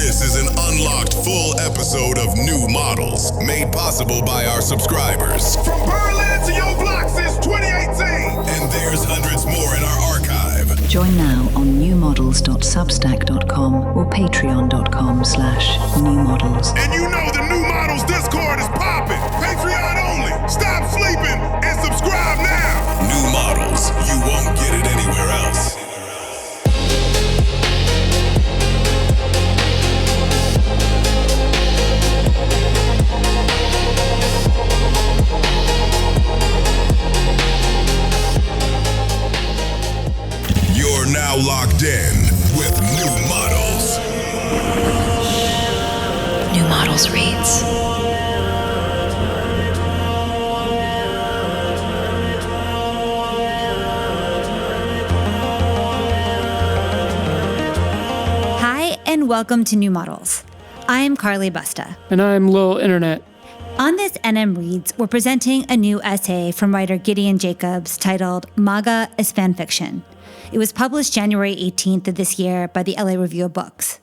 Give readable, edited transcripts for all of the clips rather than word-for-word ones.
This is an unlocked full episode of New Models, made possible by our subscribers. From Berlin to your block since 2018. And there's hundreds more in our archive. Join now on newmodels.substack.com or patreon.com/newmodels. And you know the New Models Discord is popping. Patreon only. Stop sleeping and subscribe now. New Models, you won't get it anywhere else. You're now locked in with New Models. New Models reads. Hi, and welcome to New Models. I'm Carly Busta. And I'm Lil Internet. On this NM Reads, we're presenting a new essay from writer Gideon Jacobs titled MAGA is Fanfiction. It was published January 18th of this year by the LA Review of Books.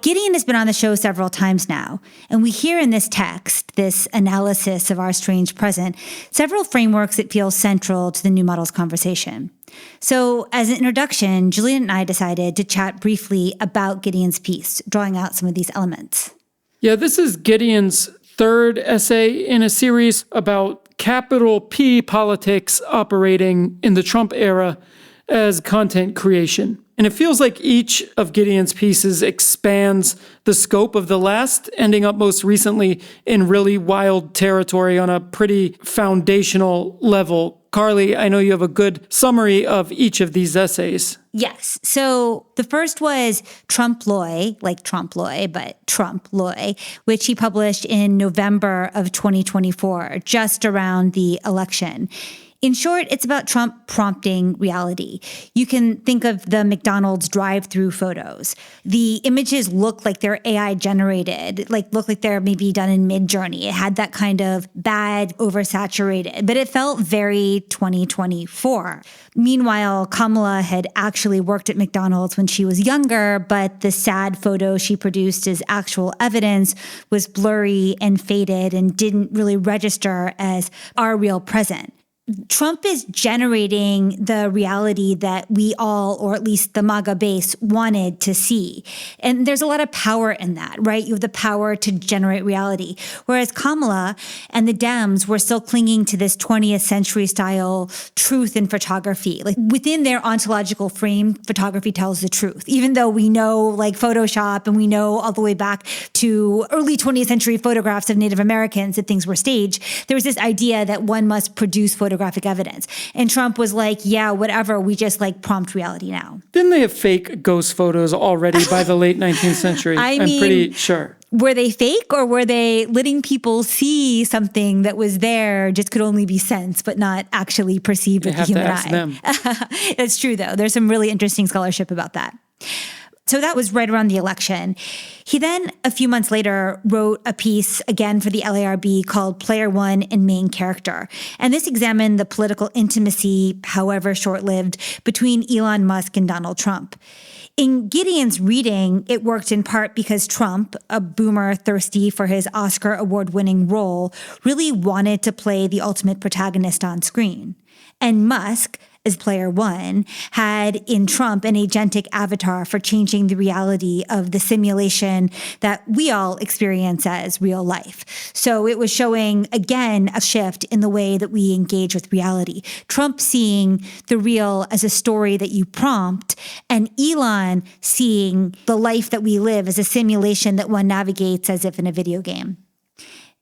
Gideon has been on the show several times now, and we hear in this text, this analysis of our strange present, several frameworks that feel central to the New Models conversation. So, as an introduction, Julian and I decided to chat briefly about Gideon's piece, drawing out some of these elements. Yeah, this is Gideon's third essay in a series about capital P politics operating in the Trump era as content creation. And it feels like each of Gideon's pieces expands the scope of the last, ending up most recently in really wild territory on a pretty foundational level. Carly, I know you have a good summary of each of these essays. Yes. So the first was Trump-loy, like Trompe-l'oeil, but Trump-loy, which he published in November of 2024, just around the election. In short, it's about Trump prompting reality. You can think of the McDonald's drive-through photos. The images look like they're AI generated, look like they're maybe done in Mid-Journey. It had that kind of bad, oversaturated, but it felt very 2024. Meanwhile, Kamala had actually worked at McDonald's when she was younger, but the sad photo she produced as actual evidence was blurry and faded and didn't really register as our real present. Trump is generating the reality that we all, or at least the MAGA base, wanted to see. And there's a lot of power in that, right? You have the power to generate reality. Whereas Kamala and the Dems were still clinging to this 20th century style truth in photography. Like within their ontological frame, photography tells the truth. Even though we know like Photoshop and we know all the way back to early 20th century photographs of Native Americans that things were staged, there was this idea that one must produce photographic evidence. And Trump was like, yeah, whatever, we just like prompt reality now. Didn't they have fake ghost photos already by the late 19th century? I'm pretty sure. Were they fake, or were they letting people see something that was there, just could only be sensed, but not actually perceived with the human eye? Them. That's true, though. There's some really interesting scholarship about that. So that was right around the election. He then, a few months later, wrote a piece again for the LARB called Player One and Main Character. And this examined the political intimacy, however short-lived, between Elon Musk and Donald Trump. In Gideon's reading, it worked in part because Trump, a boomer thirsty for his Oscar award-winning role, really wanted to play the ultimate protagonist on screen. And Musk, as Player One, had in Trump an agentic avatar for changing the reality of the simulation that we all experience as real life. So it was showing, again, a shift in the way that we engage with reality. Trump seeing the real as a story that you prompt, and Elon seeing the life that we live as a simulation that one navigates as if in a video game.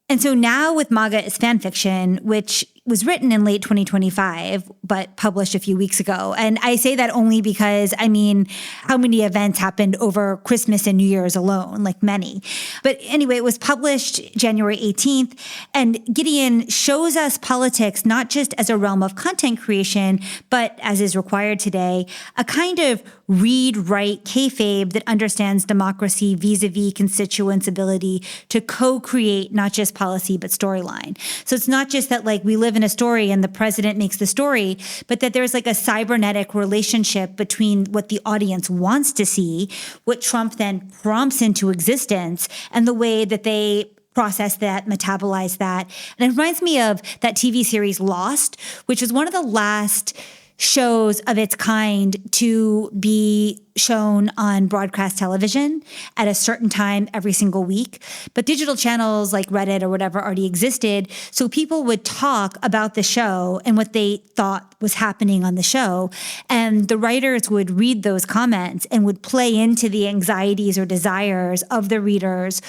And so now with MAGA is Fanfiction, which was written in late 2025, but published a few weeks ago. And I say that only because, how many events happened over Christmas and New Year's alone? Like many. But anyway, it was published January 18th. And Gideon shows us politics not just as a realm of content creation, but as is required today, a kind of read, write, kayfabe that understands democracy vis-a-vis constituents' ability to co-create not just policy, but storyline. So it's not just that we live live in a story and the president makes the story, but that there's like a cybernetic relationship between what the audience wants to see, what Trump then prompts into existence, and the way that they process that, metabolize that. And it reminds me of that TV series Lost, which was one of the last shows of its kind to be shown on broadcast television at a certain time every single week. But digital channels like Reddit or whatever already existed. So people would talk about the show and what they thought was happening on the show. And the writers would read those comments and would play into the anxieties or desires of the readers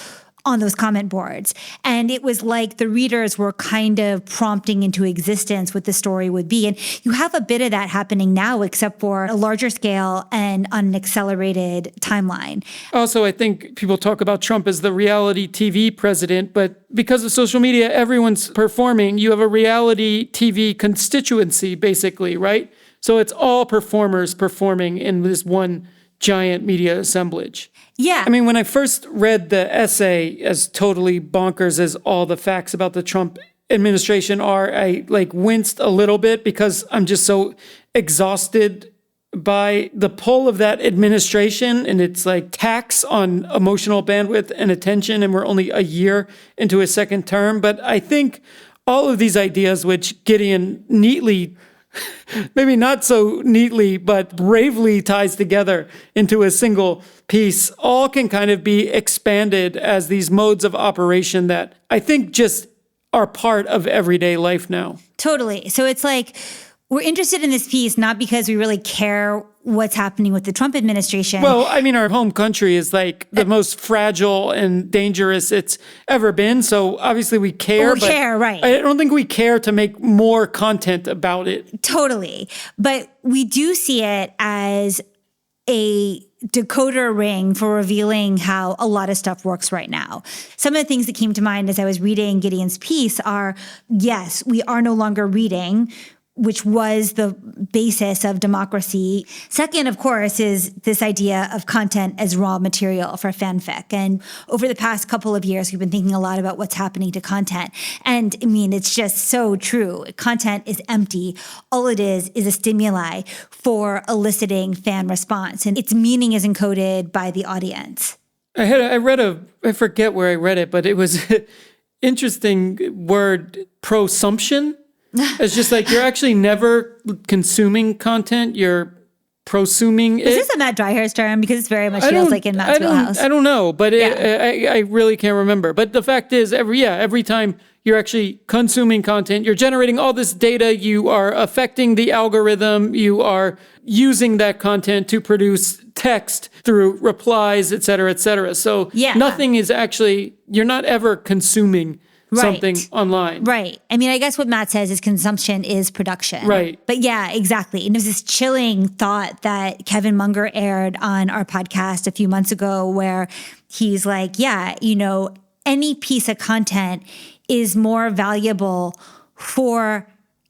on those comment boards. And it was like the readers were kind of prompting into existence what the story would be. And you have a bit of that happening now, except for a larger scale and on an accelerated timeline. Also, I think people talk about Trump as the reality TV president, but because of social media, everyone's performing. You have a reality TV constituency, basically, right? So it's all performers performing in this one giant media assemblage. Yeah. I mean, when I first read the essay, as totally bonkers as all the facts about the Trump administration are, I winced a little bit because I'm just so exhausted by the pull of that administration and its tax on emotional bandwidth and attention. And we're only a year into his second term. But I think all of these ideas, which Gideon neatly, maybe not so neatly, but bravely ties together into a single piece, all can kind of be expanded as these modes of operation that I think just are part of everyday life now. Totally. So it's like, we're interested in this piece not because we really care what's happening with the Trump administration. Well, I mean, our home country is the most fragile and dangerous it's ever been. So obviously we care. We care, right. I don't think we care to make more content about it. Totally. But we do see it as a decoder ring for revealing how a lot of stuff works right now. Some of the things that came to mind as I was reading Gideon's piece are, yes, we are no longer reading, which was the basis of democracy. Second, of course, is this idea of content as raw material for fanfic. And over the past couple of years, we've been thinking a lot about what's happening to content. And I mean, it's just so true. Content is empty. All it is a stimuli for eliciting fan response. And its meaning is encoded by the audience. I forget where I read it, but it was an interesting word, prosumption. It's just you're actually never consuming content, you're prosuming it. Is this a Matt Dryhurst term? Because it very much feels like in Matt's wheelhouse. I don't know, but I really can't remember. But the fact is, every time you're actually consuming content, you're generating all this data, you are affecting the algorithm, you are using that content to produce text through replies, et cetera, et cetera. So nothing is actually, you're not ever consuming something online. Right. I mean, I guess what Matt says is consumption is production. Right. But yeah, exactly. And there's this chilling thought that Kevin Munger aired on our podcast a few months ago where he's like, any piece of content is more valuable for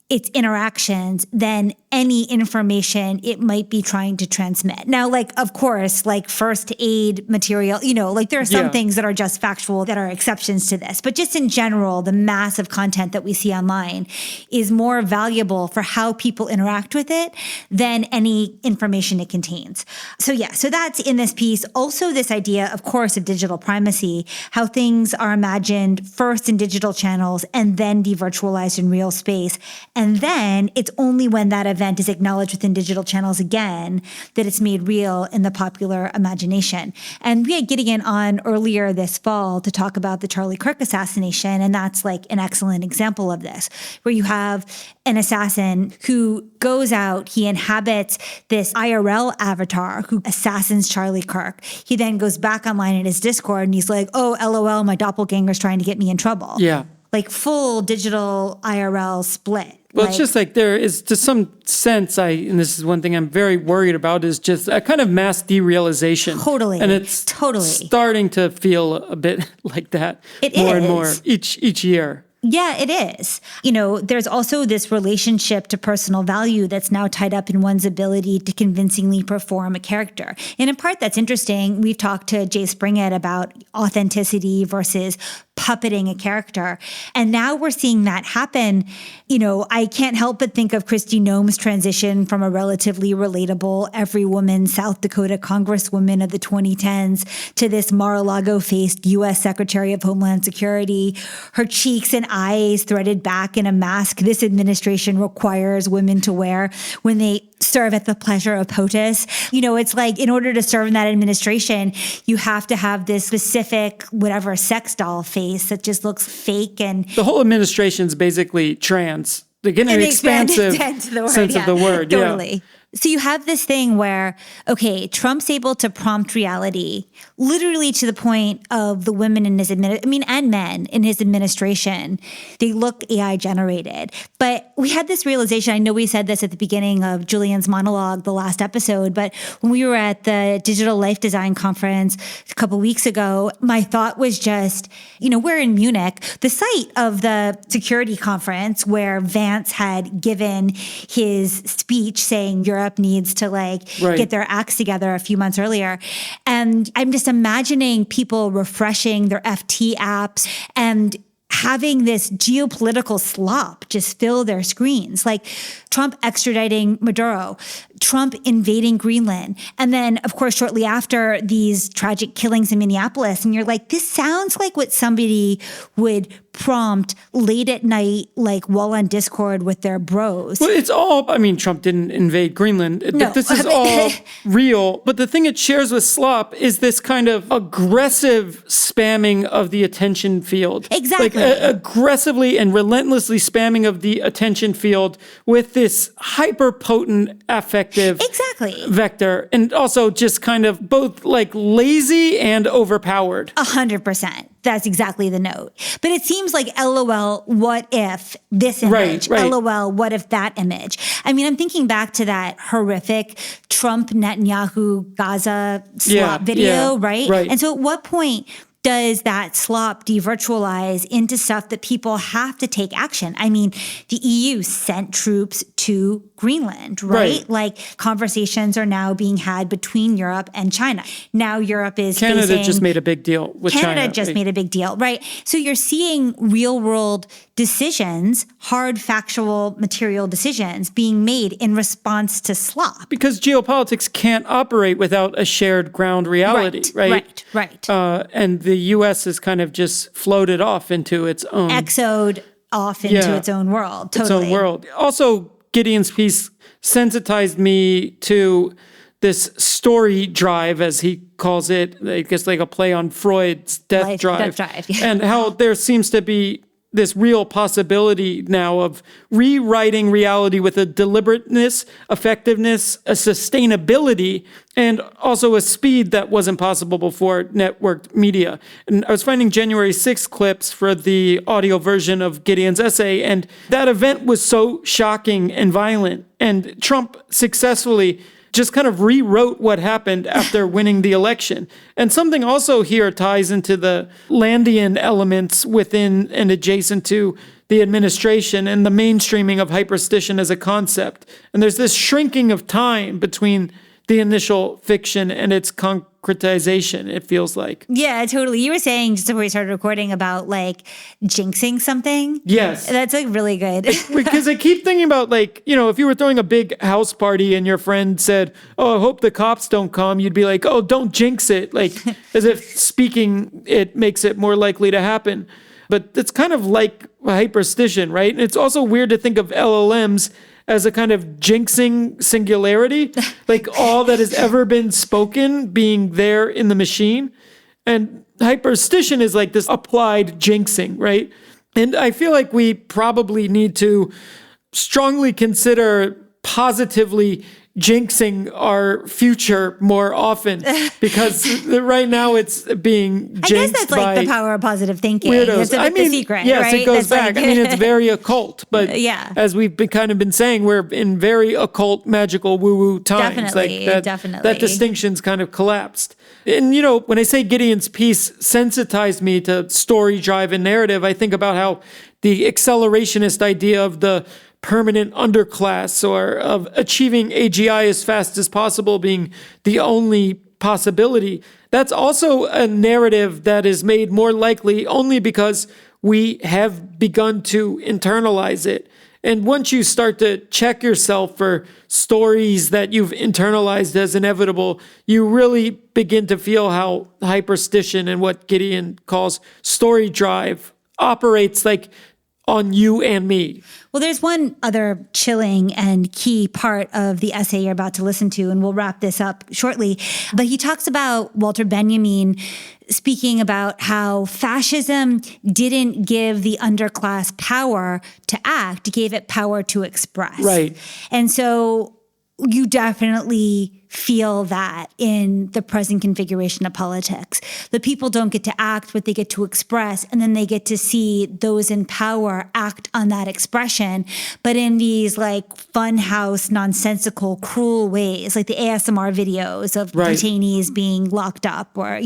its interactions than any information it might be trying to transmit. Now, of course, first aid material, there are some things that are just factual that are exceptions to this. But just in general, the mass of content that we see online is more valuable for how people interact with it than any information it contains. So that's in this piece. Also, this idea, of course, of digital primacy, how things are imagined first in digital channels and then devirtualized in real space. And then it's only when that event is acknowledged within digital channels again that it's made real in the popular imagination. And we had Gideon on earlier this fall to talk about the Charlie Kirk assassination, and that's an excellent example of this, where you have an assassin who goes out, he inhabits this IRL avatar who assassins Charlie Kirk. He then goes back online in his Discord and he's like, oh, LOL, my doppelganger's trying to get me in trouble. Yeah. Full digital IRL split. Well, it's just there is, to some sense, and this is one thing I'm very worried about, is just a kind of mass derealization. Totally. And it's starting to feel a bit like that more and more each year. Yeah, it is. You know, there's also this relationship to personal value that's now tied up in one's ability to convincingly perform a character. And in part, that's interesting. We've talked to Jay Springett about authenticity versus puppeting a character. And now we're seeing that happen. You know, I can't help but think of Kristi Noem's transition from a relatively relatable every woman South Dakota congresswoman of the 2010s to this Mar-a-Lago-faced U.S. Secretary of Homeland Security. Her cheeks and eyes threaded back in a mask this administration requires women to wear when they serve at the pleasure of POTUS. You know, it's like in order to serve in that administration, you have to have this specific, whatever, sex doll face that just looks fake. And the whole administration's basically trans. They get an expansive sense of the word. Totally. Yeah. So you have this thing where, okay, Trump's able to prompt reality, literally to the point of the women in his and men in his administration, they look AI generated. But we had this realization, I know we said this at the beginning of Julian's monologue, the last episode, but when we were at the Digital Life Design Conference a couple weeks ago, my thought was just, you know, we're in Munich, the site of the security conference where Vance had given his speech saying Europe needs to get their acts together a few months earlier. And I'm just imagining people refreshing their FT apps and having this geopolitical slop just fill their screens, like Trump extraditing Maduro, Trump invading Greenland. And then, of course, shortly after these tragic killings in Minneapolis, and you're like, this sounds like what somebody would prompt late at night, like while on Discord with their bros. Well, it's all, Trump didn't invade Greenland. No. This is all real. But the thing it shares with slop is this kind of aggressive spamming of the attention field. Exactly. Like aggressively and relentlessly spamming of the attention field with this hyper-potent affective vector. And also just kind of both like lazy and overpowered. 100%. That's exactly the note. But it seems like, LOL, what if this image? Right. LOL, what if that image? I mean, I'm thinking back to that horrific Trump Netanyahu Gaza slop video, right? And so at what point does that slop devirtualize into stuff that people have to take action? I mean, the EU sent troops to Greenland, right? Like conversations are now being had between Europe and China. Now Europe is Canada just made a big deal with China. Canada just made a big deal, right? So you're seeing real world decisions, hard factual material decisions being made in response to slop. Because geopolitics can't operate without a shared ground reality, right? Right. And the U.S. has kind of just floated off into its own... Exode off into its own world, totally. Its own world. Also, Gideon's piece sensitized me to this story drive, as he calls it, I guess like a play on Freud's death drive. And how there seems to be this real possibility now of rewriting reality with a deliberateness, effectiveness, a sustainability, and also a speed that wasn't possible before networked media. And I was finding January 6th clips for the audio version of Gideon's essay, and that event was so shocking and violent. And Trump successfully just kind of rewrote what happened after winning the election. And something also here ties into the Landian elements within and adjacent to the administration and the mainstreaming of hyperstition as a concept. And there's this shrinking of time between the initial fiction and its concretization, it feels like. Yeah, totally. You were saying just before we started recording about like jinxing something. Yes. That's like really good. Because I keep thinking about like, you know, if you were throwing a big house party and your friend said, oh, I hope the cops don't come, you'd be like, oh, don't jinx it. Like as if speaking it makes it more likely to happen. But it's kind of like hyperstition, right? And it's also weird to think of LLMs as a kind of jinxing singularity, like all that has ever been spoken being there in the machine. And hyperstition is like this applied jinxing, right? And I feel like we probably need to strongly consider positively jinxing our future more often, because right now it's being jinxed. I guess that's like the power of positive thinking. Weirdos. That's the secret, yes, right? It goes back. Like... it's very occult, but as we've been saying, we're in very occult, magical, woo-woo times. Definitely. That distinction's kind of collapsed. And, when I say Gideon's piece sensitized me to story drive and narrative, I think about how the accelerationist idea of the permanent underclass or of achieving AGI as fast as possible being the only possibility. That's also a narrative that is made more likely only because we have begun to internalize it. And once you start to check yourself for stories that you've internalized as inevitable, you really begin to feel how hyperstition and what Gideon calls story drive operates like on you and me. Well, there's one other chilling and key part of the essay you're about to listen to, and we'll wrap this up shortly. But he talks about Walter Benjamin speaking about how fascism didn't give the underclass power to act, it gave it power to express. Right. And so you definitely feel that in the present configuration of politics. The people don't get to act, but they get to express, and then they get to see those in power act on that expression, but in these like funhouse, nonsensical, cruel ways, like the ASMR videos of detainees being locked up or,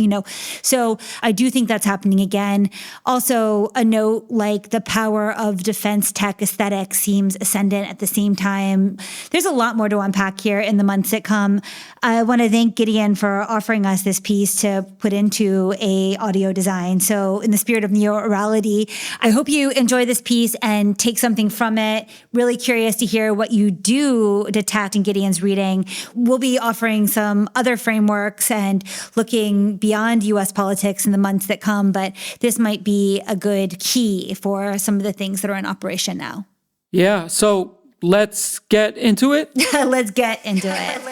So I do think that's happening again. Also, a note like the power of defense tech aesthetic seems ascendant at the same time. There's a lot more to unpack here in the months that come. I want to thank Gideon for offering us this piece to put into a audio design. So in the spirit of neo-orality, I hope you enjoy this piece and take something from it. Really curious to hear what you do detect in Gideon's reading. We'll be offering some other frameworks and looking beyond U.S. politics in the months that come, but this might be a good key for some of the things that are in operation now. Yeah, so let's get into it. Let's get into it.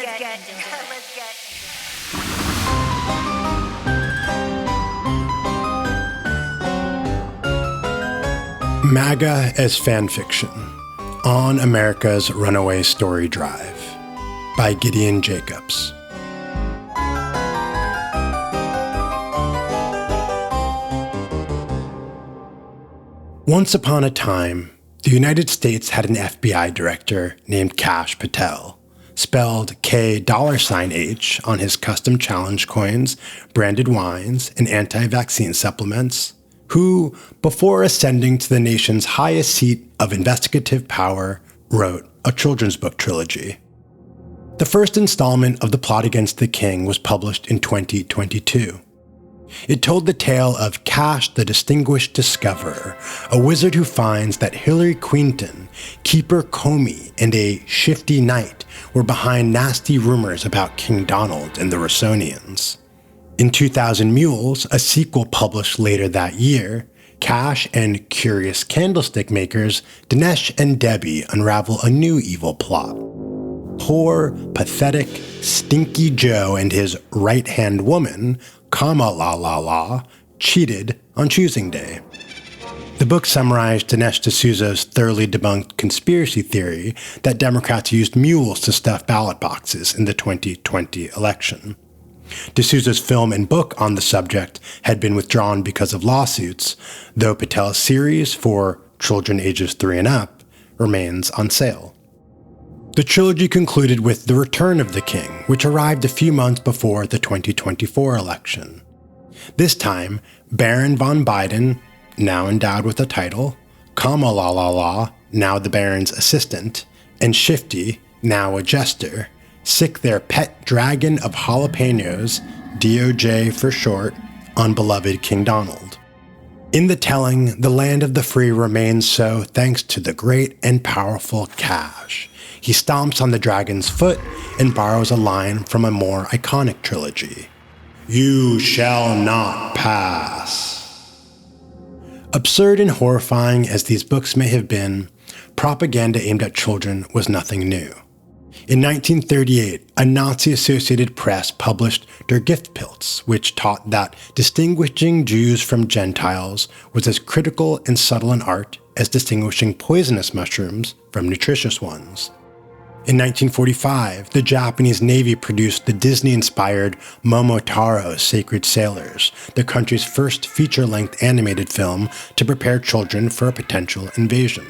MAGA as Fanfiction, On America's Runaway Story Drive, by Gideon Jacobs. Once upon a time, the United States had an FBI director named Kash Patel, spelled K$H on his custom challenge coins, branded wines, and anti-vaccine supplements, who, before ascending to the nation's highest seat of investigative power, wrote a children's book trilogy. The first installment of The Plot Against the King was published in 2022. It told the tale of Kash the Distinguished Discoverer, a wizard who finds that Hillary Quinton, Keeper Comey, and a shifty knight were behind nasty rumors about King Donald and the Rossonians. In 2000 Mules, a sequel published later that year, Kash and curious candlestick makers Dinesh and Debbie unravel a new evil plot. Poor, pathetic, Stinky Joe and his right-hand woman, Kamala, cheated on choosing day. The book summarized Dinesh D'Souza's thoroughly debunked conspiracy theory that Democrats used mules to stuff ballot boxes in the 2020 election. D'Souza's film and book on the subject had been withdrawn because of lawsuits, though Patel's series for children ages 3 and up remains on sale. The trilogy concluded with The Return of the King, which arrived a few months before the 2024 election. This time, Baron von Biden, now endowed with a title, Kamala, now the Baron's assistant, and Shifty, now a jester, sick their pet dragon of jalapenos, DOJ for short, on beloved King Donald. In the telling, the land of the free remains so thanks to the great and powerful Kash. He stomps on the dragon's foot and borrows a line from a more iconic trilogy. You shall not pass. Absurd and horrifying as these books may have been, propaganda aimed at children was nothing new. In 1938, a Nazi-associated press published Der Giftpilz, which taught that distinguishing Jews from Gentiles was as critical and subtle an art as distinguishing poisonous mushrooms from nutritious ones. In 1945, the Japanese Navy produced the Disney-inspired Momotaro's Sacred Sailors, the country's first feature-length animated film to prepare children for a potential invasion.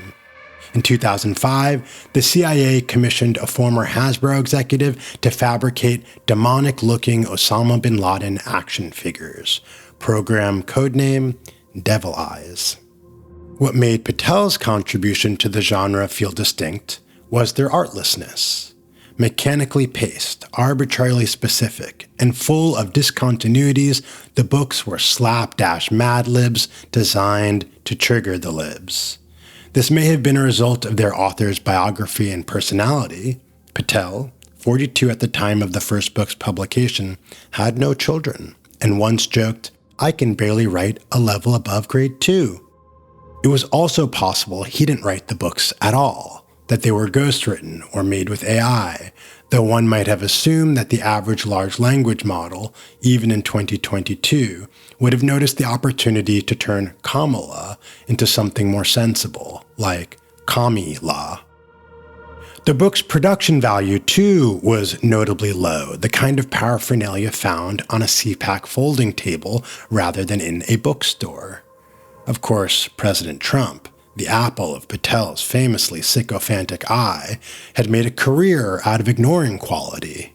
In 2005, the CIA commissioned a former Hasbro executive to fabricate demonic-looking Osama bin Laden action figures. Program codename Devil Eyes. What made Patel's contribution to the genre feel distinct was their artlessness. Mechanically paced, arbitrarily specific, and full of discontinuities, the books were slapdash mad libs designed to trigger the libs. This may have been a result of their author's biography and personality. Patel, 42 at the time of the first book's publication, had no children, and once joked, "I can barely write a level above grade 2. It was also possible he didn't write the books at all, that they were ghostwritten or made with AI, though one might have assumed that the average large language model, even in 2022, would have noticed the opportunity to turn Kamala into something more sensible, like Kami-La. The book's production value, too, was notably low, the kind of paraphernalia found on a CPAC folding table rather than in a bookstore. Of course, President Trump, the apple of Patel's famously sycophantic eye, had made a career out of ignoring quality.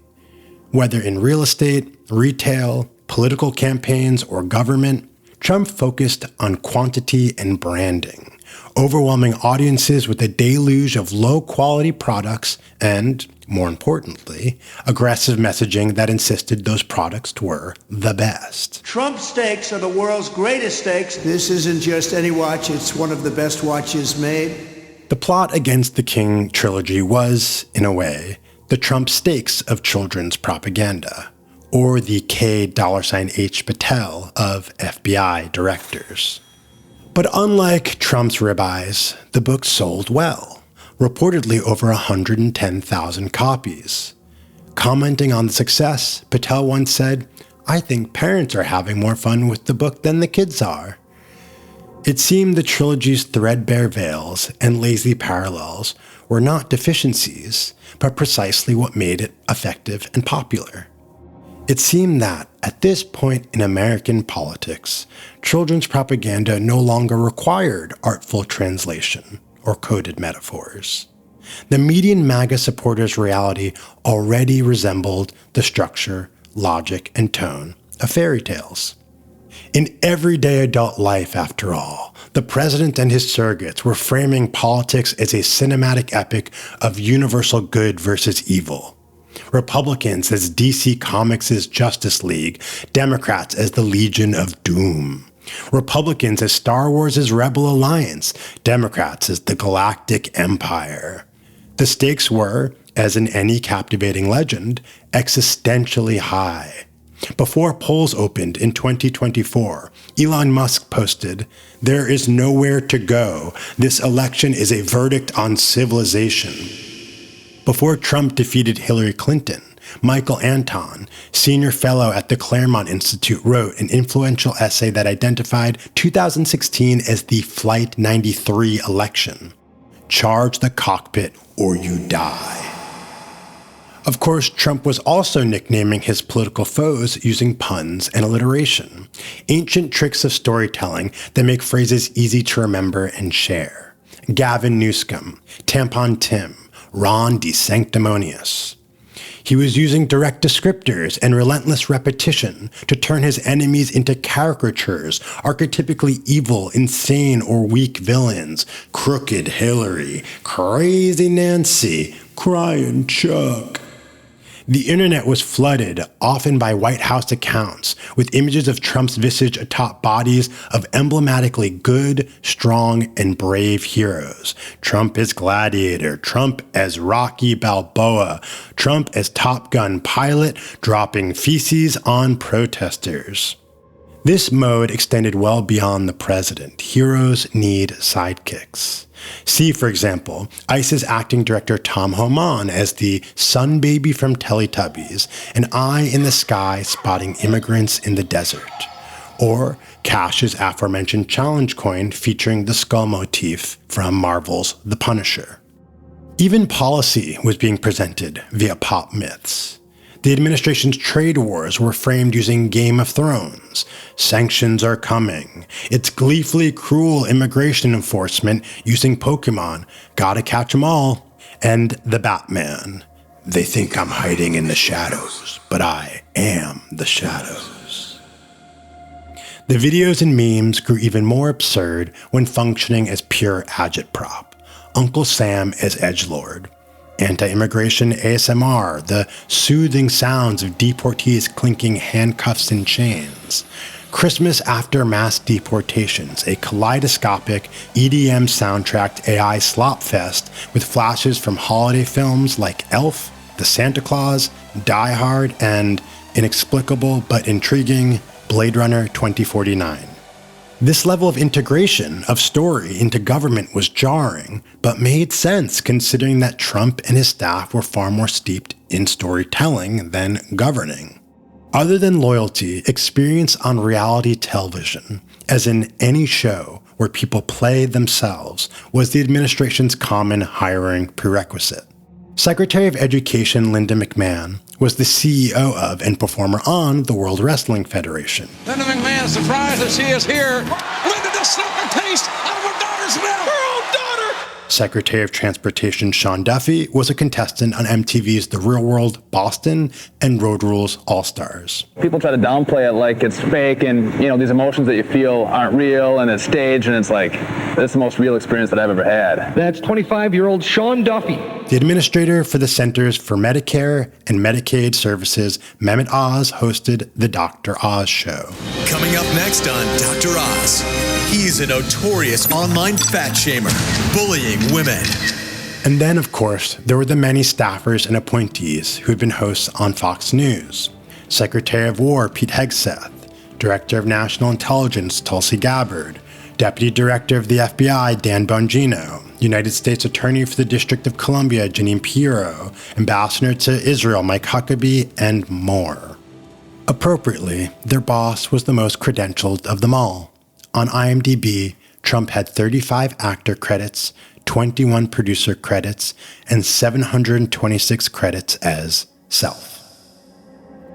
Whether in real estate, retail, political campaigns, or government, Trump focused on quantity and branding, overwhelming audiences with a deluge of low-quality products and, more importantly, aggressive messaging that insisted those products were the best. Trump steaks are the world's greatest steaks. This isn't just any watch, it's one of the best watches made. The plot against the King trilogy was, in a way, the Trump steaks of children's propaganda, or the K$H Patel of FBI directors. But unlike Trump's ribeyes, the book sold well, reportedly over 110,000 copies. Commenting on the success, Patel once said, "I think parents are having more fun with the book than the kids are." It seemed the trilogy's threadbare veils and lazy parallels were not deficiencies, but precisely what made it effective and popular. It seemed that, at this point in American politics, children's propaganda no longer required artful translation or coded metaphors. The median MAGA supporters' reality already resembled the structure, logic, and tone of fairy tales. In everyday adult life, after all, the president and his surrogates were framing politics as a cinematic epic of universal good versus evil. Republicans as DC Comics' Justice League, Democrats as the Legion of Doom. Republicans as Star Wars' Rebel Alliance, Democrats as the Galactic Empire. The stakes were, as in any captivating legend, existentially high. Before polls opened in 2024, Elon Musk posted, "There is nowhere to go. This election is a verdict on civilization." Before Trump defeated Hillary Clinton, Michael Anton, senior fellow at the Claremont Institute, wrote an influential essay that identified 2016 as the Flight 93 election. Charge the cockpit or you die. Of course, Trump was also nicknaming his political foes using puns and alliteration, ancient tricks of storytelling that make phrases easy to remember and share. Gavin Newsom, Tampon Tim, Ron DeSanctimonious. He was using direct descriptors and relentless repetition to turn his enemies into caricatures, archetypically evil, insane, or weak villains. Crooked Hillary, Crazy Nancy, Crying Chuck. The internet was flooded, often by White House accounts, with images of Trump's visage atop bodies of emblematically good, strong, and brave heroes. Trump as Gladiator, Trump as Rocky Balboa, Trump as Top Gun pilot, dropping feces on protesters. This mode extended well beyond the president. Heroes need sidekicks. See, for example, ICE's acting director Tom Homan as the sun baby from Teletubbies, an eye in the sky spotting immigrants in the desert. Or Cash's aforementioned challenge coin featuring the skull motif from Marvel's The Punisher. Even policy was being presented via pop myths. The administration's trade wars were framed using Game of Thrones. Sanctions are coming. It's gleefully cruel immigration enforcement using Pokemon. Gotta catch 'em all. And the Batman. They think I'm hiding in the shadows, but I am the shadows. The videos and memes grew even more absurd when functioning as pure agitprop. Uncle Sam as edgelord. Anti-immigration ASMR, the soothing sounds of deportees clinking handcuffs and chains. Christmas after mass deportations, a kaleidoscopic EDM soundtracked AI slopfest with flashes from holiday films like Elf, The Santa Claus, Die Hard, and inexplicable but intriguing Blade Runner 2049. This level of integration of story into government was jarring, but made sense considering that Trump and his staff were far more steeped in storytelling than governing. Other than loyalty, experience on reality television, as in any show where people play themselves, was the administration's common hiring prerequisite. Secretary of Education Linda McMahon was the CEO of and performer on the World Wrestling Federation. Linda McMahon is surprised that she is here. Linda just sucked a taste out of her daughter's mouth. Her own daughter! Secretary of Transportation Sean Duffy was a contestant on MTV's The Real World Boston and Road Rules All-Stars. People try to downplay it like it's fake and, these emotions that you feel aren't real and it's staged, and it's like, this is the most real experience that I've ever had. That's 25-year-old Sean Duffy. The administrator for the Centers for Medicare and Medicaid Services, Mehmet Oz, hosted the Dr. Oz Show. Coming up next on Dr. Oz, he's a notorious online fat shamer, bullying women. And then, of course, there were the many staffers and appointees who had been hosts on Fox News. Secretary of War Pete Hegseth, Director of National Intelligence Tulsi Gabbard, Deputy Director of the FBI Dan Bongino, United States Attorney for the District of Columbia Jeanine Pirro, Ambassador to Israel Mike Huckabee, and more. Appropriately, their boss was the most credentialed of them all. On IMDB, Trump had 35 actor credits, 21 producer credits, and 726 credits as self.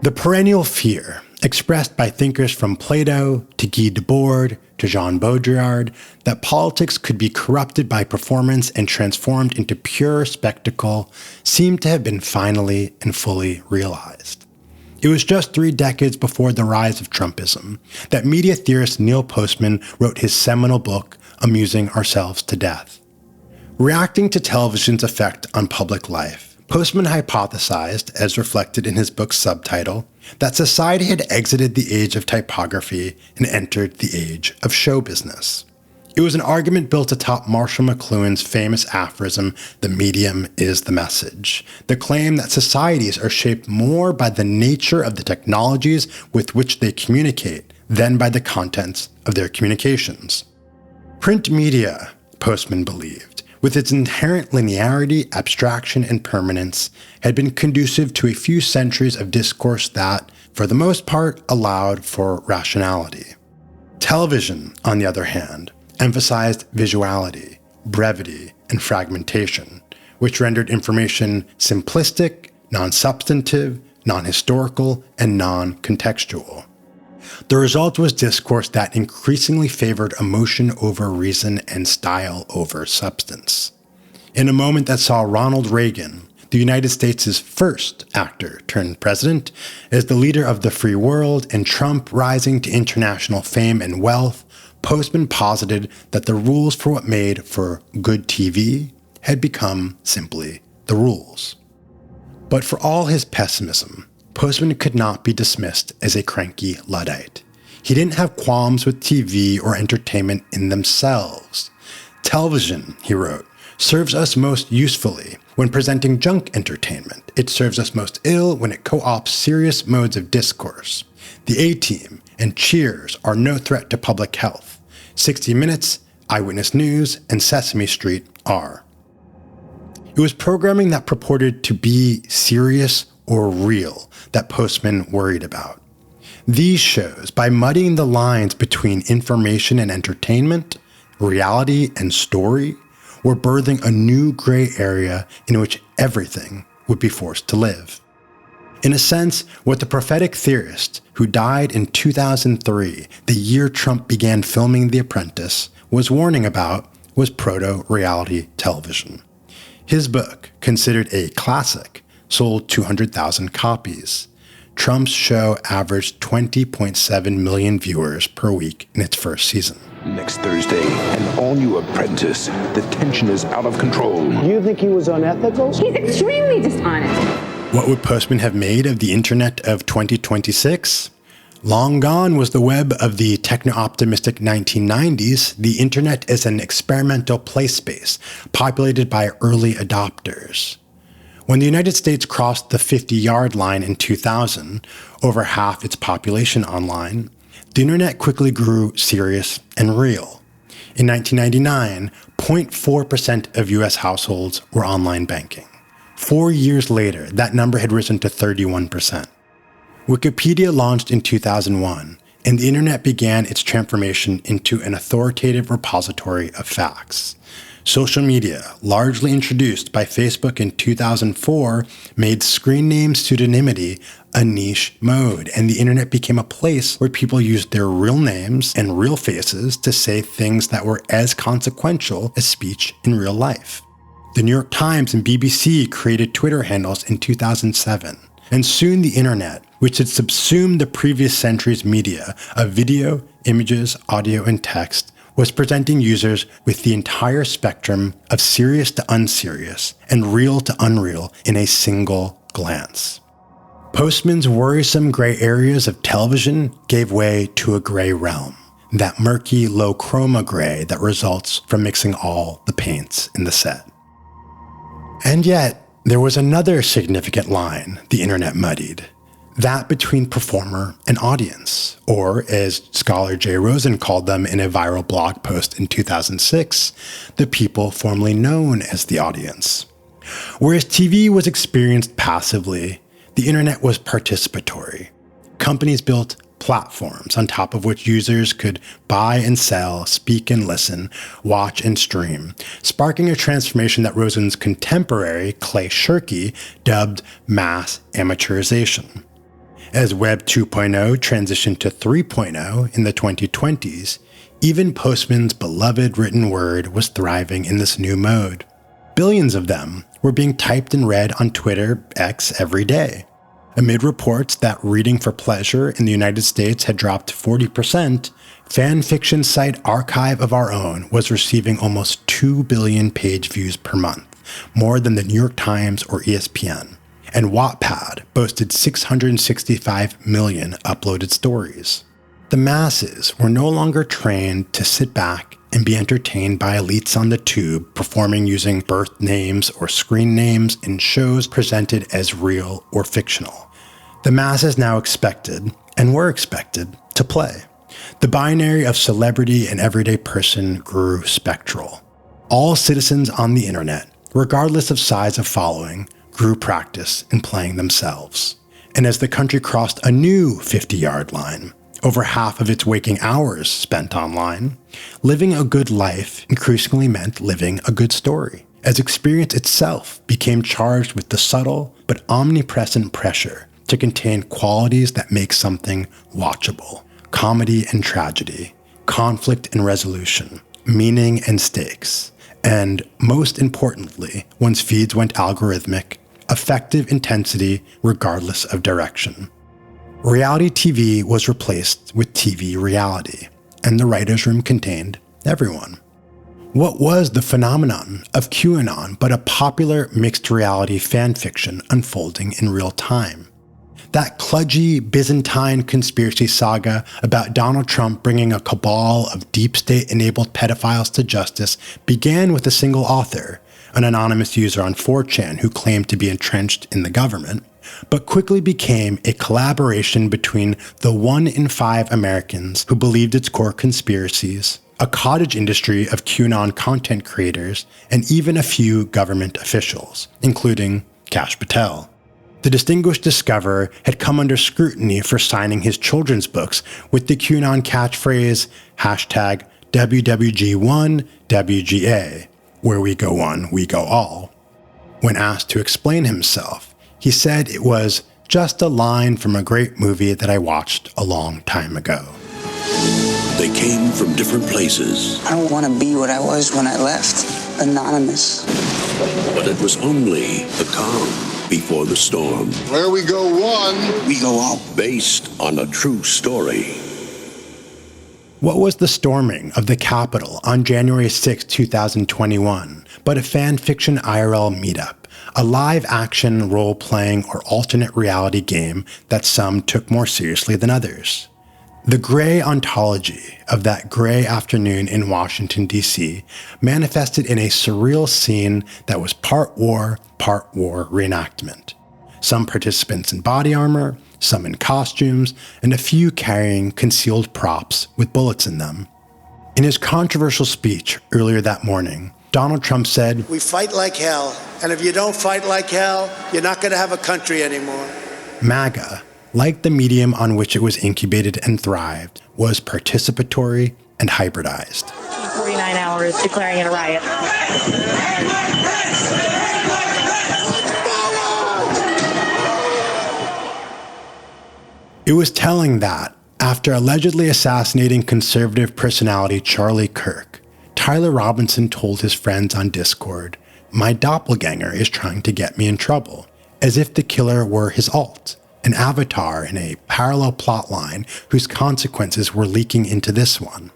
The perennial fear, expressed by thinkers from Plato to Guy Debord to Jean Baudrillard, that politics could be corrupted by performance and transformed into pure spectacle, seemed to have been finally and fully realized. It was just 3 decades before the rise of Trumpism that media theorist Neil Postman wrote his seminal book, Amusing Ourselves to Death. Reacting to television's effect on public life, Postman hypothesized, as reflected in his book's subtitle, that society had exited the age of typography and entered the age of show business. It was an argument built atop Marshall McLuhan's famous aphorism, "The medium is the message," the claim that societies are shaped more by the nature of the technologies with which they communicate than by the contents of their communications. Print media, Postman believed, with its inherent linearity, abstraction, and permanence, had been conducive to a few centuries of discourse that, for the most part, allowed for rationality. Television, on the other hand, emphasized visuality, brevity, and fragmentation, which rendered information simplistic, non-substantive, non-historical, and non-contextual. The result was discourse that increasingly favored emotion over reason and style over substance. In a moment that saw Ronald Reagan, the United States' first actor turned president, as the leader of the free world, and Trump rising to international fame and wealth, Postman posited that the rules for what made for good TV had become simply the rules. But for all his pessimism, Postman could not be dismissed as a cranky Luddite. He didn't have qualms with TV or entertainment in themselves. Television, he wrote, serves us most usefully when presenting junk entertainment. It serves us most ill when it co-opts serious modes of discourse. The A-Team and Cheers are no threat to public health. 60 Minutes, Eyewitness News, and Sesame Street are. It was programming that purported to be serious or real that Postman worried about. These shows, by muddying the lines between information and entertainment, reality and story, were birthing a new gray area in which everything would be forced to live. In a sense, what the prophetic theorist, who died in 2003, the year Trump began filming The Apprentice, was warning about was proto-reality television. His book, considered a classic, sold 200,000 copies. Trump's show averaged 20.7 million viewers per week in its first season. Next Thursday, an all-new Apprentice. The tension is out of control. You think he was unethical? He's extremely dishonest. What would Postman have made of the internet of 2026? Long gone was the web of the techno-optimistic 1990s. The internet is an experimental play space populated by early adopters. When the United States crossed the 50-yard line in 2000, over half its population online, the internet quickly grew serious and real. In 1999, 0.4% of US households were online banking. 4 years later, that number had risen to 31%. Wikipedia launched in 2001, and the internet began its transformation into an authoritative repository of facts. Social media, largely introduced by Facebook in 2004, made screen name pseudonymity a niche mode, and the internet became a place where people used their real names and real faces to say things that were as consequential as speech in real life. The New York Times and BBC created Twitter handles in 2007, and soon the internet, which had subsumed the previous century's media of video, images, audio, and text, was presenting users with the entire spectrum of serious to unserious and real to unreal in a single glance. Postman's worrisome gray areas of television gave way to a gray realm, that murky, low chroma gray that results from mixing all the paints in the set. And yet, there was another significant line the internet muddied, that between performer and audience, or as scholar Jay Rosen called them in a viral blog post in 2006, the people formerly known as the audience. Whereas TV was experienced passively, the internet was participatory. Companies built platforms on top of which users could buy and sell, speak and listen, watch and stream, sparking a transformation that Rosen's contemporary, Clay Shirky, dubbed mass amateurization. As Web 2.0 transitioned to 3.0 in the 2020s, even Postman's beloved written word was thriving in this new mode. Billions of them were being typed and read on Twitter X every day. Amid reports that reading for pleasure in the United States had dropped 40%, fan fiction site Archive of Our Own was receiving almost 2 billion page views per month, more than the New York Times or ESPN. And Wattpad boasted 665 million uploaded stories. The masses were no longer trained to sit back and be entertained by elites on the tube performing using birth names or screen names in shows presented as real or fictional. The masses now expected, and were expected, to play. The binary of celebrity and everyday person grew spectral. All citizens on the internet, regardless of size of following, grew practice in playing themselves. And as the country crossed a new 50-yard line, over half of its waking hours spent online, living a good life increasingly meant living a good story, as experience itself became charged with the subtle but omnipresent pressure to contain qualities that make something watchable: comedy and tragedy, conflict and resolution, meaning and stakes, and, most importantly, once feeds went algorithmic, effective intensity regardless of direction. Reality TV was replaced with TV reality, and the writer's room contained everyone. What was the phenomenon of QAnon but a popular mixed reality fanfiction unfolding in real time? That kludgy Byzantine conspiracy saga about Donald Trump bringing a cabal of deep state-enabled pedophiles to justice began with a single author, an anonymous user on 4chan who claimed to be entrenched in the government, but quickly became a collaboration between the 1 in 5 Americans who believed its core conspiracies, a cottage industry of QAnon content creators, and even a few government officials, including Kash Patel. The distinguished discoverer had come under scrutiny for signing his children's books with the QAnon catchphrase #WWG1WGA, where we go one, we go all. When asked to explain himself, he said it was just a line from a great movie that I watched a long time ago. They came from different places. I don't want to be what I was when I left, anonymous. But it was only the calm before the storm. Where we go one, we go all. Based on a true story. What was the storming of the Capitol on January 6, 2021, but a fan fiction IRL meetup, a live-action role-playing or alternate reality game that some took more seriously than others? The gray ontology of that gray afternoon in Washington, D.C. manifested in a surreal scene that was part war reenactment. Some participants in body armor, some in costumes, and a few carrying concealed props with bullets in them. In his controversial speech earlier that morning, Donald Trump said, "We fight like hell, and if you don't fight like hell, you're not going to have a country anymore." MAGA, like the medium on which it was incubated and thrived, was participatory and hybridized. 49 hours declaring it a riot. It was telling that, after allegedly assassinating conservative personality Charlie Kirk, Tyler Robinson told his friends on Discord, "My doppelganger is trying to get me in trouble," as if the killer were his alt, an avatar in a parallel plotline whose consequences were leaking into this one.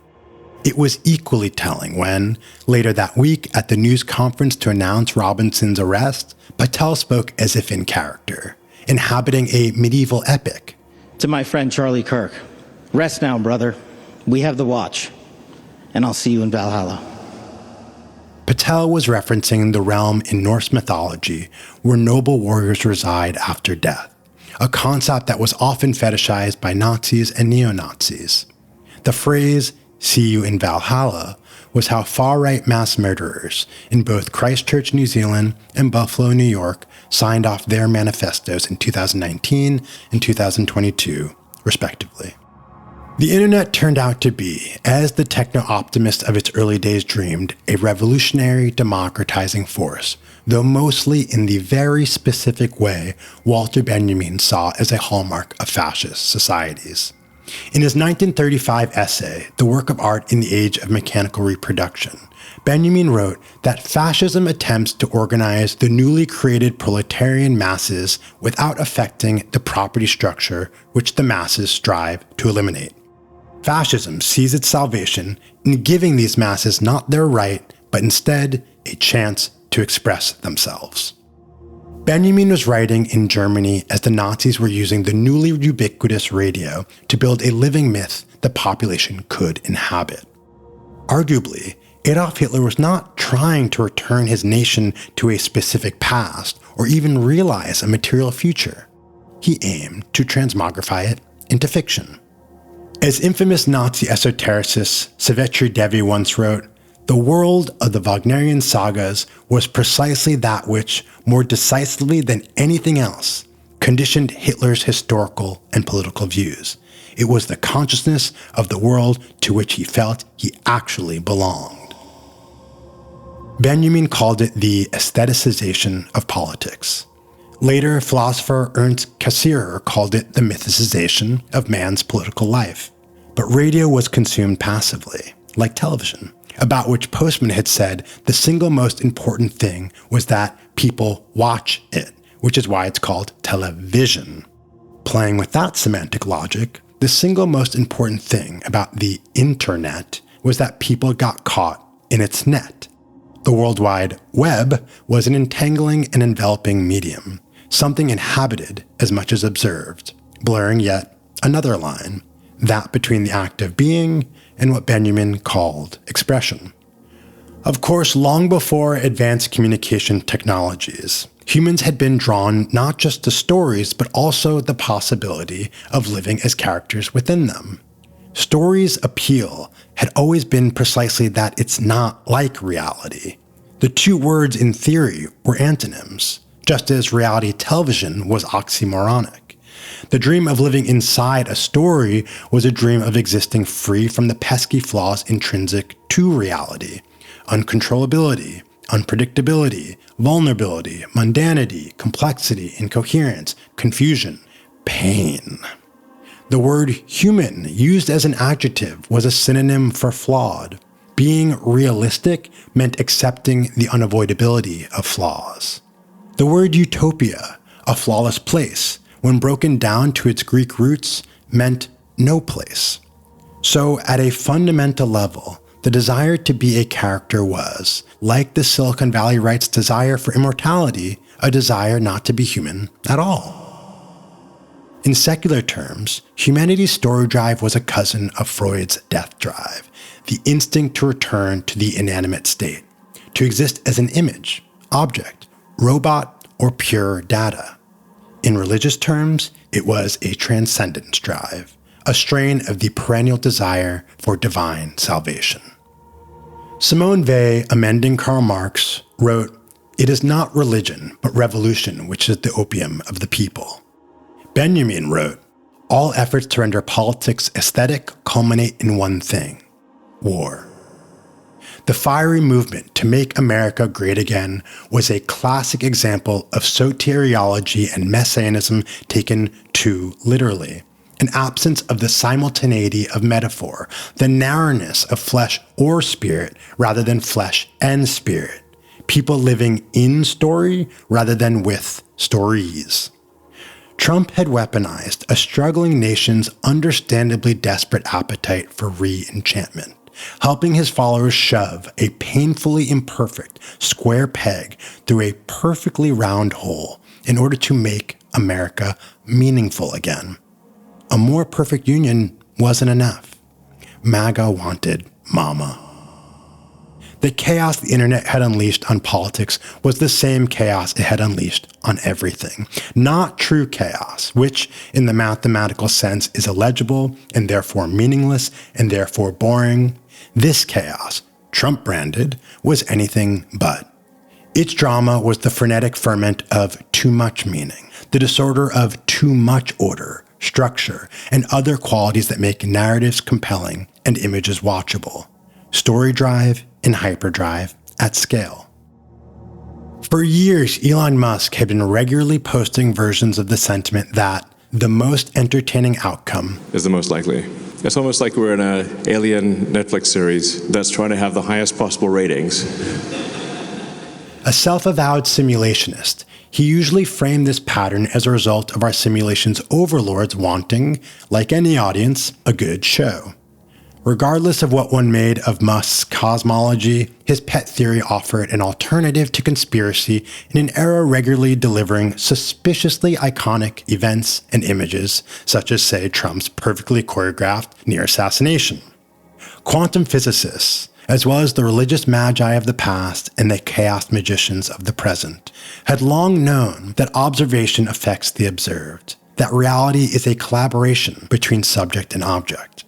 It was equally telling when, later that week at the news conference to announce Robinson's arrest, Patel spoke as if in character, inhabiting a medieval epic. To my friend Charlie Kirk, rest now, brother. We have the watch, and I'll see you in Valhalla. Patel was referencing the realm in Norse mythology where noble warriors reside after death, a concept that was often fetishized by Nazis and neo-Nazis. The phrase, "see you in Valhalla," was how far-right mass murderers in both Christchurch, New Zealand, and Buffalo, New York, signed off their manifestos in 2019 and 2022, respectively. The internet turned out to be, as the techno-optimist of its early days dreamed, a revolutionary, democratizing force, though mostly in the very specific way Walter Benjamin saw as a hallmark of fascist societies. In his 1935 essay, The Work of Art in the Age of Mechanical Reproduction, Benjamin wrote that fascism attempts to organize the newly created proletarian masses without affecting the property structure which the masses strive to eliminate. Fascism sees its salvation in giving these masses not their right, but instead a chance to express themselves. Benjamin was writing in Germany as the Nazis were using the newly ubiquitous radio to build a living myth the population could inhabit. Arguably, Adolf Hitler was not trying to return his nation to a specific past or even realize a material future. He aimed to transmogrify it into fiction. As infamous Nazi esotericist Savitri Devi once wrote, "The world of the Wagnerian sagas was precisely that which, more decisively than anything else, conditioned Hitler's historical and political views. It was the consciousness of the world to which he felt he actually belonged." Benjamin called it the aestheticization of politics. Later, philosopher Ernst Cassirer called it the mythicization of man's political life. But radio was consumed passively, like television, about which Postman had said the single most important thing was that people watch it, which is why it's called television. Playing with that semantic logic, the single most important thing about the internet was that people got caught in its net. The World Wide Web was an entangling and enveloping medium, something inhabited as much as observed, blurring yet another line, that between the act of being and what Benjamin called expression. Of course, long before advanced communication technologies, humans had been drawn not just to stories, but also the possibility of living as characters within them. Stories' appeal had always been precisely that it's not like reality. The two words in theory were antonyms, just as reality television was oxymoronic. The dream of living inside a story was a dream of existing free from the pesky flaws intrinsic to reality, uncontrollability, unpredictability, vulnerability, mundanity, complexity, incoherence, confusion, pain. The word human, used as an adjective, was a synonym for flawed. Being realistic meant accepting the unavoidability of flaws. The word utopia, a flawless place, when broken down to its Greek roots, meant no place. So at a fundamental level, the desire to be a character was, like the Silicon Valley right's desire for immortality, a desire not to be human at all. In secular terms, humanity's story drive was a cousin of Freud's death drive, the instinct to return to the inanimate state, to exist as an image, object, robot, or pure data. In religious terms, it was a transcendence drive, a strain of the perennial desire for divine salvation. Simone Weil, amending Karl Marx, wrote, "It is not religion, but revolution which is the opium of the people." Benjamin wrote, "All efforts to render politics aesthetic culminate in one thing: war." The fiery movement to make America great again was a classic example of soteriology and messianism taken too literally, an absence of the simultaneity of metaphor, the narrowness of flesh or spirit rather than flesh and spirit, people living in story rather than with stories. Trump had weaponized a struggling nation's understandably desperate appetite for re-enchantment, helping his followers shove a painfully imperfect square peg through a perfectly round hole in order to make America meaningful again. A more perfect union wasn't enough. MAGA wanted mama. The chaos the internet had unleashed on politics was the same chaos it had unleashed on everything. Not true chaos, which in the mathematical sense is illegible and therefore meaningless and therefore boring. This chaos, Trump branded, was anything but. Its drama was the frenetic ferment of too much meaning, the disorder of too much order, structure, and other qualities that make narratives compelling and images watchable. Story drive and hyperdrive at scale. For years, Elon Musk had been regularly posting versions of the sentiment that the most entertaining outcome is the most likely. It's almost like we're in an alien Netflix series that's trying to have the highest possible ratings. A self-avowed simulationist, he usually framed this pattern as a result of our simulation's overlords wanting, like any audience, a good show. Regardless of what one made of Musk's cosmology, his pet theory offered an alternative to conspiracy in an era regularly delivering suspiciously iconic events and images, such as, say, Trump's perfectly choreographed near assassination. Quantum physicists, as well as the religious magi of the past and the chaos magicians of the present, had long known that observation affects the observed, that reality is a collaboration between subject and object.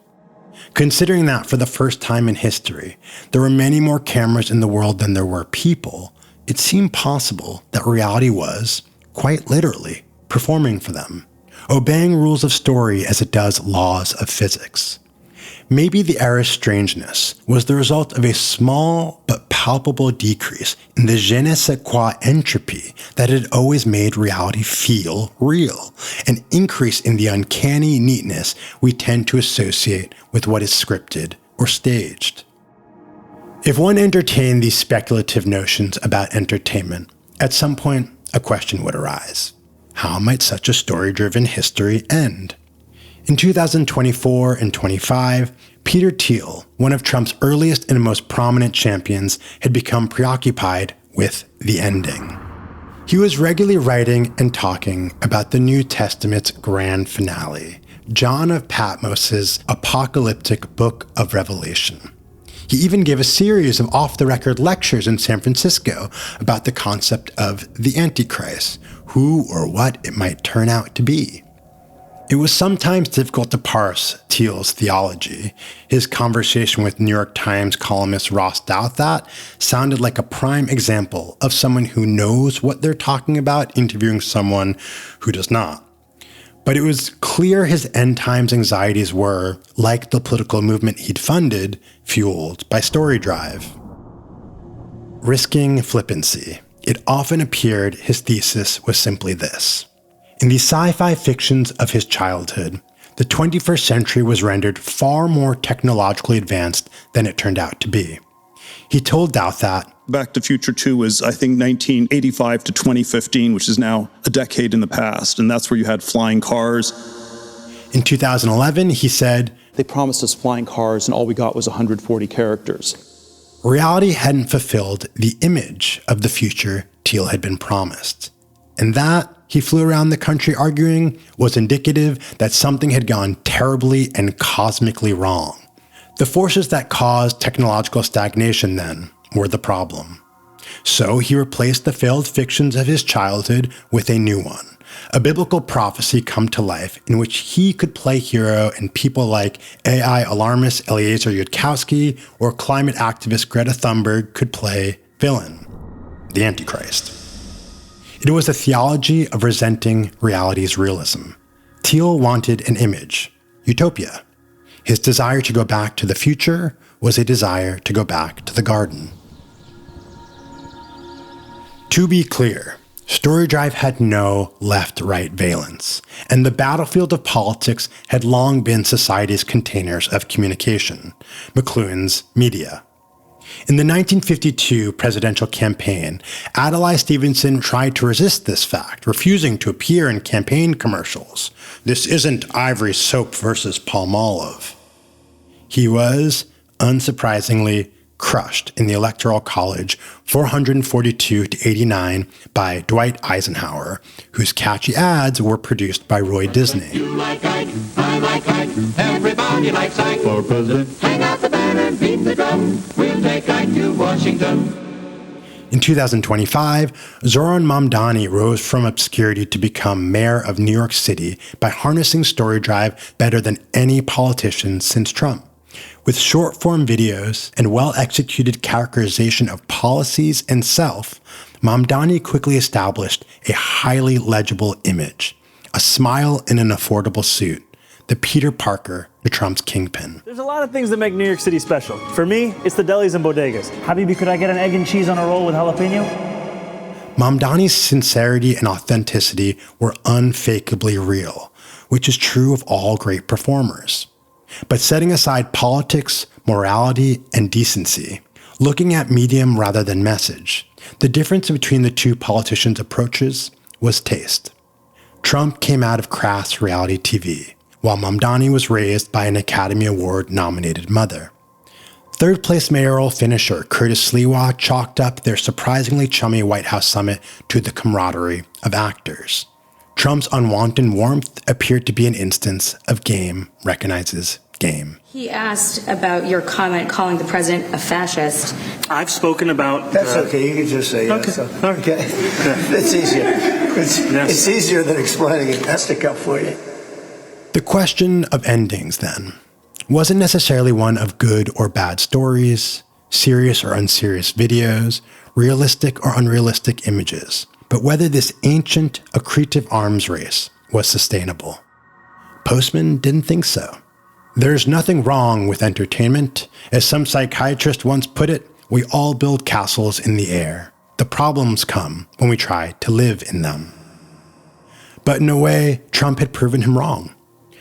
Considering that for the first time in history, there were many more cameras in the world than there were people, it seemed possible that reality was, quite literally, performing for them, obeying rules of story as it does laws of physics. Maybe the era's strangeness was the result of a small but palpable decrease in the je ne sais quoi entropy that had always made reality feel real, an increase in the uncanny neatness we tend to associate with what is scripted or staged. If one entertained these speculative notions about entertainment, at some point a question would arise. How might such a story-driven history end? In 2024 and 25, Peter Thiel, one of Trump's earliest and most prominent champions, had become preoccupied with the ending. He was regularly writing and talking about the New Testament's grand finale, John of Patmos's apocalyptic book of Revelation. He even gave a series of off-the-record lectures in San Francisco about the concept of the Antichrist, who or what it might turn out to be. It was sometimes difficult to parse Thiel's theology. His conversation with New York Times columnist Ross Douthat sounded like a prime example of someone who knows what they're talking about interviewing someone who does not. But it was clear his end times anxieties were, like the political movement he'd funded, fueled by story drive. risking flippancy, it often appeared his thesis was simply this. In the sci-fi fictions of his childhood, the 21st century was rendered far more technologically advanced than it turned out to be. He told Doubt that Back to Future 2 was, I think, 1985 to 2015, which is now a decade in the past, and that's where you had flying cars. In 2011, he said, "They promised us flying cars, and all we got was 140 characters." Reality hadn't fulfilled the image of the future Thiel had been promised. And that, he flew around the country arguing, was indicative that something had gone terribly and cosmically wrong. The forces that caused technological stagnation, then, were the problem. So he replaced the failed fictions of his childhood with a new one, a biblical prophecy come to life in which he could play hero and people like AI alarmist Eliezer Yudkowsky or climate activist Greta Thunberg could play villain, the Antichrist. It was a theology of resenting reality's realism. Thiel wanted an image, utopia. His desire to go back to the future was a desire to go back to the garden. To be clear, Story Drive had no left-right valence, and the battlefield of politics had long been society's containers of communication, McLuhan's media. In the 1952 presidential campaign, Adlai Stevenson tried to resist this fact, refusing to appear in campaign commercials. This isn't Ivory Soap versus Palmolive. He was, unsurprisingly, crushed in the Electoral College 442 to 89 by Dwight Eisenhower, whose catchy ads were produced by Roy Disney. You like Ike, I like Ike, everybody likes Ike for president. Hang out the banner, beat the drum, we'll take Ike to Washington. In 2025, Zoran Mamdani rose from obscurity to become mayor of New York City by harnessing Story Drive better than any politician since Trump. With short-form videos and well-executed characterization of policies and self, Mamdani quickly established a highly legible image, a smile in an affordable suit, the Peter Parker to Trump's kingpin. There's a lot of things that make New York City special. For me, it's the delis and bodegas. Habibi, could I get an egg and cheese on a roll with jalapeno? Mamdani's sincerity and authenticity were unfakeably real, which is true of all great performers. But setting aside politics, morality, and decency, looking at medium rather than message, the difference between the two politicians' approaches was taste. Trump came out of crass reality TV, while Mamdani was raised by an Academy Award-nominated mother. Third-place mayoral finisher Curtis Sliwa chalked up their surprisingly chummy White House summit to the camaraderie of actors. Trump's unwanted warmth appeared to be an instance of game recognizes game. He asked about your comment calling the president a fascist. I've spoken about... That's okay, you can just say yes. Okay. It's easier. It's easier than explaining it. That's to come for you. The question of endings, then, wasn't necessarily one of good or bad stories, serious or unserious videos, realistic or unrealistic images, but whether this ancient, accretive arms race was sustainable. Postman didn't think so. There's nothing wrong with entertainment. As some psychiatrist once put it, we all build castles in the air. The problems come when we try to live in them. But in a way, Trump had proven him wrong.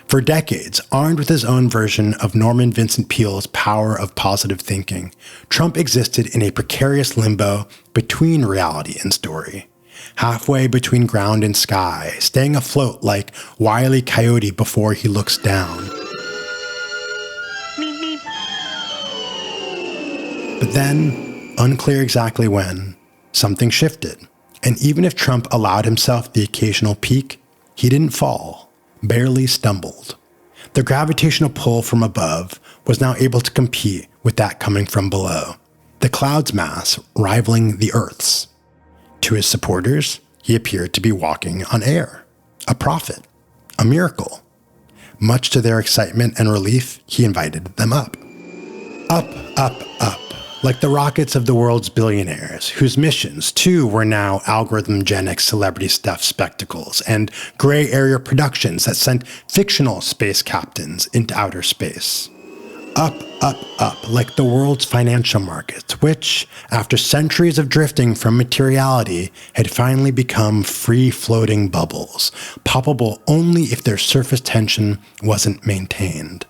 For decades, armed with his own version of Norman Vincent Peale's power of positive thinking, Trump existed in a precarious limbo between reality and story. Halfway between ground and sky, staying afloat like Wile E. Coyote before he looks down. But then, unclear exactly when, something shifted. And even if Trump allowed himself the occasional peak, he didn't fall, barely stumbled. The gravitational pull from above was now able to compete with that coming from below, the cloud's mass rivaling the Earth's. To his supporters, he appeared to be walking on air, a prophet, a miracle. Much to their excitement and relief, he invited them up. Up, up, up, like the rockets of the world's billionaires, whose missions, too, were now algorithm-genic celebrity stuff spectacles and gray area productions that sent fictional space captains into outer space. Up, up, up, like the world's financial markets, which, after centuries of drifting from materiality, had finally become free-floating bubbles, poppable only if their surface tension wasn't maintained.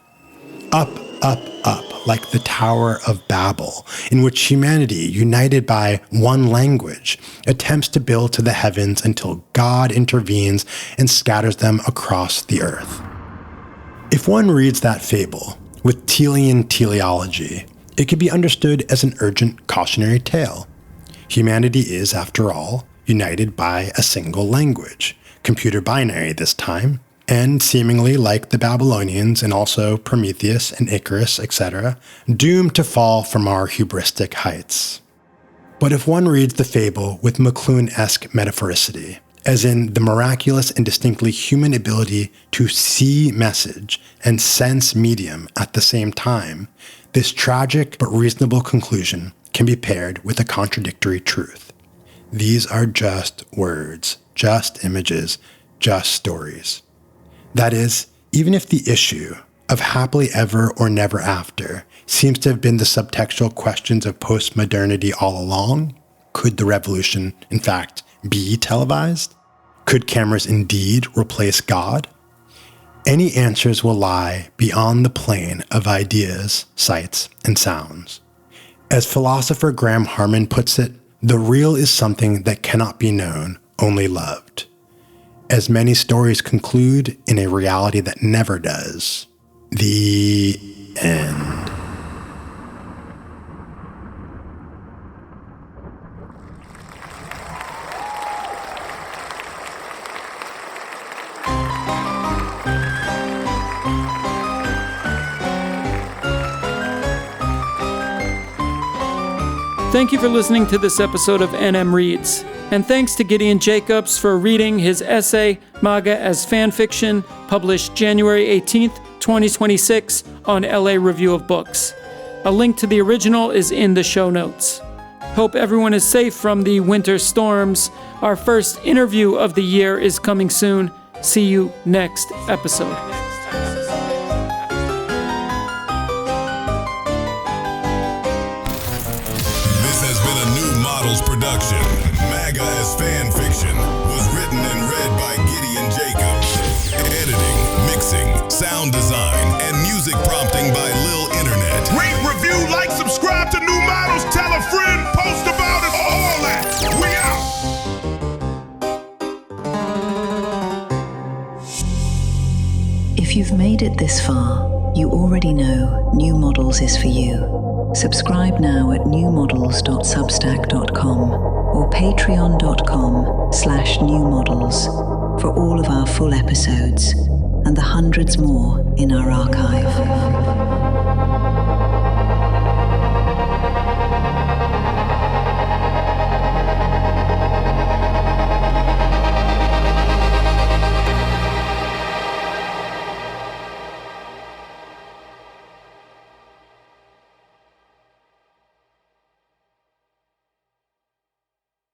Up, up, up, like the Tower of Babel, in which humanity, united by one language, attempts to build to the heavens until God intervenes and scatters them across the earth. If one reads that fable with Telian teleology, it can be understood as an urgent cautionary tale. Humanity is, after all, united by a single language, computer binary this time, and seemingly like the Babylonians and also Prometheus and Icarus, etc., doomed to fall from our hubristic heights. But if one reads the fable with McLuhan-esque metaphoricity, as in the miraculous and distinctly human ability to see message and sense medium at the same time, this tragic but reasonable conclusion can be paired with a contradictory truth. These are just words, just images, just stories. That is, even if the issue of happily ever or never after seems to have been the subtextual questions of postmodernity all along, could the revolution, in fact, be televised? Could cameras indeed replace God? Any answers will lie beyond the plane of ideas, sights, and sounds. As philosopher Graham Harman puts it, the real is something that cannot be known, only loved. As many stories conclude in a reality that never does. The end. Thank you for listening to this episode of NM Reads. And thanks to Gideon Jacobs for reading his essay, MAGA as Fan Fiction, published January 18th, 2026 on LA Review of Books. A link to the original is in the show notes. Hope everyone is safe from the winter storms. Our first interview of the year is coming soon. See you next episode. Production. MAGA as Fan Fiction was written and read by Gideon Jacobs. Editing, mixing, sound design, and music prompting by Lil Internet. Rate, review, like, subscribe to New Models, tell a friend, post about it, all that. We out. If you've made it this far, you already know New Models is for you. Subscribe now at newmodels.substack.com or patreon.com/newmodels for all of our full episodes and the hundreds more in our archive.